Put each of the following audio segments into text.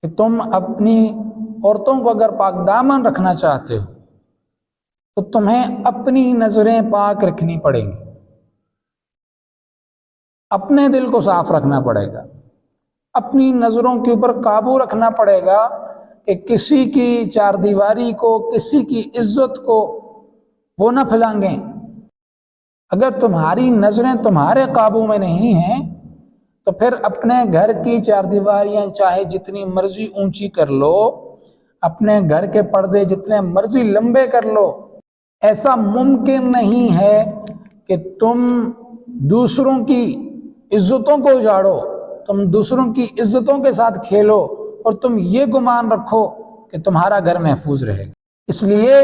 کہ تم اپنی عورتوں کو اگر پاک دامن رکھنا چاہتے ہو تو تمہیں اپنی نظریں پاک رکھنی پڑیں گی، اپنے دل کو صاف رکھنا پڑے گا، اپنی نظروں کے اوپر قابو رکھنا پڑے گا کہ کسی کی چار دیواری کو، کسی کی عزت کو وہ نہ پھلانگیں۔ اگر تمہاری نظریں تمہارے قابو میں نہیں ہیں تو پھر اپنے گھر کی چار دیواریاں چاہے جتنی مرضی اونچی کر لو، اپنے گھر کے پردے جتنے مرضی لمبے کر لو، ایسا ممکن نہیں ہے کہ تم دوسروں کی عزتوں کو اجاڑو، تم دوسروں کی عزتوں کے ساتھ کھیلو اور تم یہ گمان رکھو کہ تمہارا گھر محفوظ رہے گا۔ اس لیے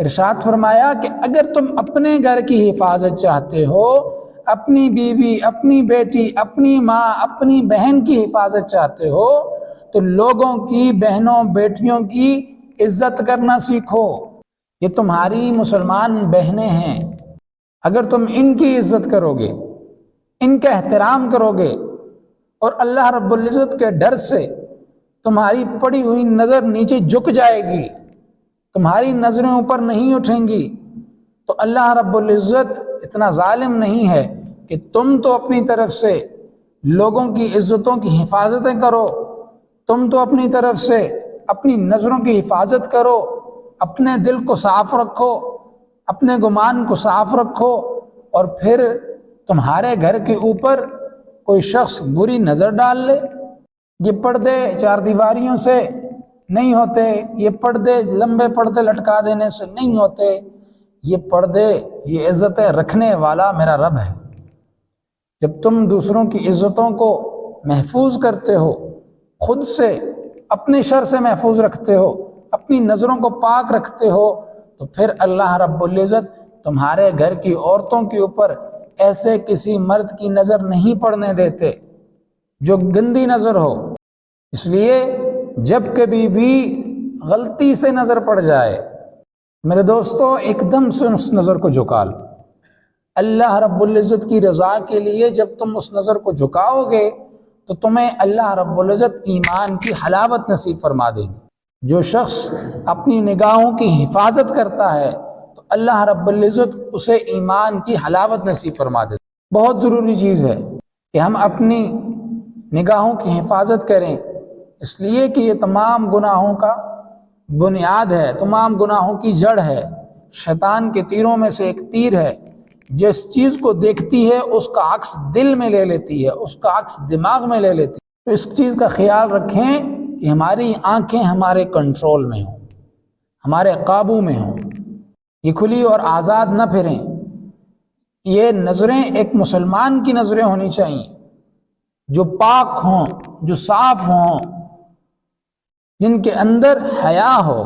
ارشاد فرمایا کہ اگر تم اپنے گھر کی حفاظت چاہتے ہو، اپنی بیوی، اپنی بیٹی، اپنی ماں، اپنی بہن کی حفاظت چاہتے ہو تو لوگوں کی، بہنوں بیٹیوں کی عزت کرنا سیکھو۔ یہ تمہاری مسلمان بہنیں ہیں، اگر تم ان کی عزت کرو گے، ان کا احترام کرو گے اور اللہ رب العزت کے ڈر سے تمہاری پڑی ہوئی نظر نیچے جھک جائے گی، تمہاری نظریں اوپر نہیں اٹھیں گی، تو اللہ رب العزت اتنا ظالم نہیں ہے کہ تم تو اپنی طرف سے لوگوں کی عزتوں کی حفاظتیں کرو، تم تو اپنی طرف سے اپنی نظروں کی حفاظت کرو، اپنے دل کو صاف رکھو، اپنے گمان کو صاف رکھو، اور پھر تمہارے گھر کے اوپر کوئی شخص بری نظر ڈال لے۔ یہ پردے چار دیواریوں سے نہیں ہوتے، یہ پردے لمبے پردے لٹکا دینے سے نہیں ہوتے، یہ پردے، یہ عزتیں رکھنے والا میرا رب ہے۔ جب تم دوسروں کی عزتوں کو محفوظ کرتے ہو، خود سے اپنے شر سے محفوظ رکھتے ہو، اپنی نظروں کو پاک رکھتے ہو، تو پھر اللہ رب العزت تمہارے گھر کی عورتوں کے اوپر ایسے کسی مرد کی نظر نہیں پڑنے دیتے جو گندی نظر ہو۔ اس لیے جب کبھی بھی غلطی سے نظر پڑ جائے، میرے دوستو ایک دم سے اس نظر کو جھکا لو۔ اللہ رب العزت کی رضا کے لیے جب تم اس نظر کو جھکاؤ گے تو تمہیں اللہ رب العزت ایمان کی حلاوت نصیب فرما دیں گے۔ جو شخص اپنی نگاہوں کی حفاظت کرتا ہے تو اللہ رب العزت اسے ایمان کی حلاوت نصیب فرما دیتے۔ بہت ضروری چیز ہے کہ ہم اپنی نگاہوں کی حفاظت کریں، اس لیے کہ یہ تمام گناہوں کا بنیاد ہے، تمام گناہوں کی جڑ ہے، شیطان کے تیروں میں سے ایک تیر ہے۔ جس چیز کو دیکھتی ہے اس کا عکس دل میں لے لیتی ہے، اس کا عکس دماغ میں لے لیتی ہے۔ تو اس چیز کا خیال رکھیں کہ ہماری آنکھیں ہمارے کنٹرول میں ہوں، ہمارے قابو میں ہوں، یہ کھلی اور آزاد نہ پھریں۔ یہ نظریں ایک مسلمان کی نظریں ہونی چاہیے، جو پاک ہوں، جو صاف ہوں، جن کے اندر حیا ہو،